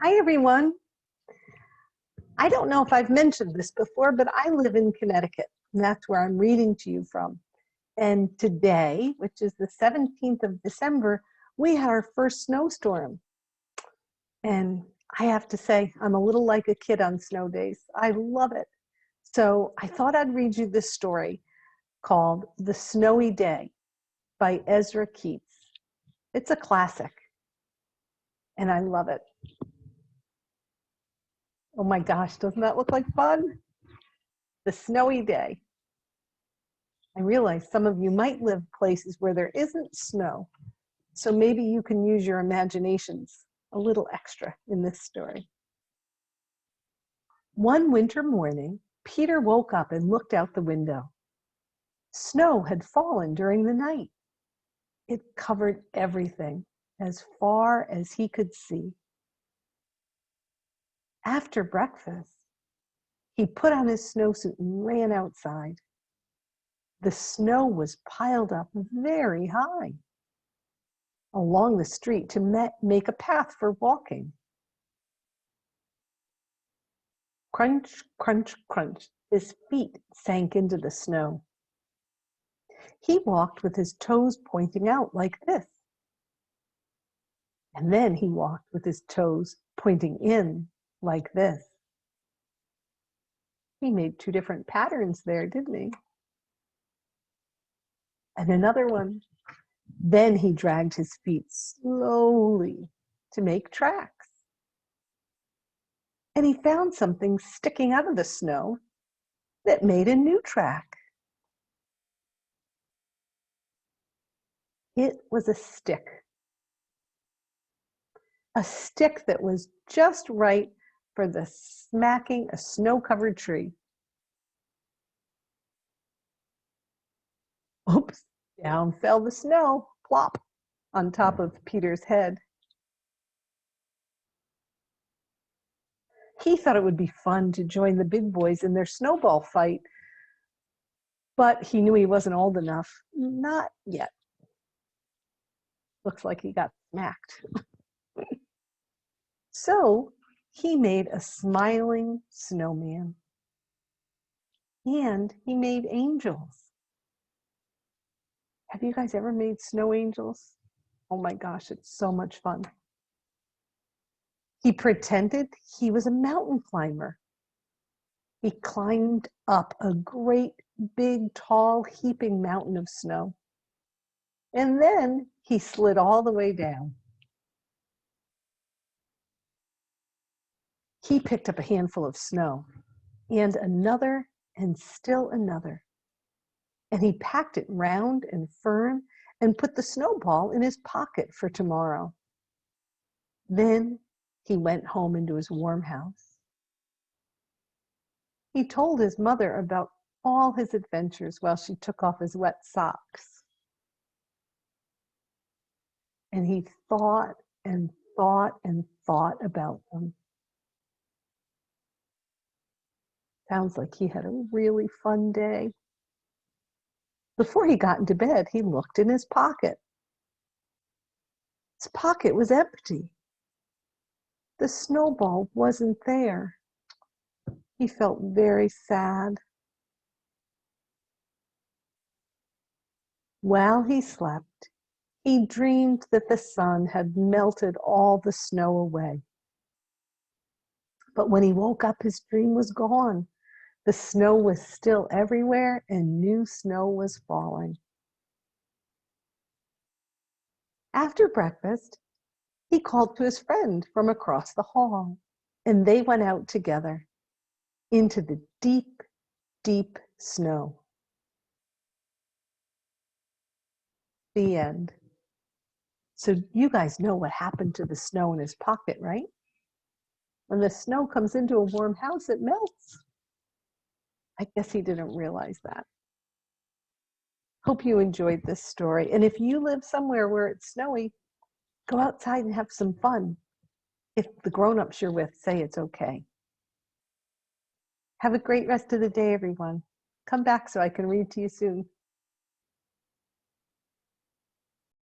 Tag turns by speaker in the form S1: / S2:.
S1: Hi, everyone. I don't know if I've mentioned this before, but I live in Connecticut, and that's where I'm reading to you from. And today, which is the 17th of December, we had our first snowstorm. And I have to say, I'm a little like a kid on snow days. I love it. So I thought I'd read you this story called The Snowy Day by Ezra Keats. It's a classic, and I love it. Oh my gosh, doesn't that look like fun? The Snowy Day. I realize some of you might live places where there isn't snow, so maybe you can use your imaginations a little extra in this story. One winter morning, Peter woke up and looked out the window. Snow had fallen during the night. It covered everything as far as he could see. After breakfast, he put on his snowsuit and ran outside. The snow was piled up very high along the street to make a path for walking. Crunch, crunch, crunch, his feet sank into the snow. He walked with his toes pointing out like this. And then he walked with his toes pointing in like this. He made two different patterns there, didn't he? And another one. Then he dragged his feet slowly to make tracks. And he found something sticking out of the snow that made a new track. It was a stick that was just right for the smacking a snow-covered tree. Oops, down fell the snow, plop, on top of Peter's head. He thought it would be fun to join the big boys in their snowball fight, but he knew he wasn't old enough. Not yet. Looks like he got smacked. So he made a smiling snowman. And he made angels. Have you guys ever made snow angels? Oh my gosh, it's so much fun. He pretended he was a mountain climber. He climbed up a great, big, tall, heaping mountain of snow. And then he slid all the way down. He picked up a handful of snow and another and still another. And he packed it round and firm and put the snowball in his pocket for tomorrow. Then he went home into his warm house. He told his mother about all his adventures while she took off his wet socks. And he thought and thought and thought about them. Sounds like he had a really fun day. Before he got into bed, he looked in his pocket. His pocket was empty. The snowball wasn't there. He felt very sad. While he slept, he dreamed that the sun had melted all the snow away. But when he woke up, his dream was gone. The snow was still everywhere, and new snow was falling. After breakfast, he called to his friend from across the hall, and they went out together into the deep, deep snow. The end. So you guys know what happened to the snow in his pocket, right? When the snow comes into a warm house, it melts. I guess he didn't realize that. Hope you enjoyed this story. And if you live somewhere where it's snowy, go outside and have some fun. If the grown-ups you're with say it's okay. Have a great rest of the day, everyone. Come back so I can read to you soon.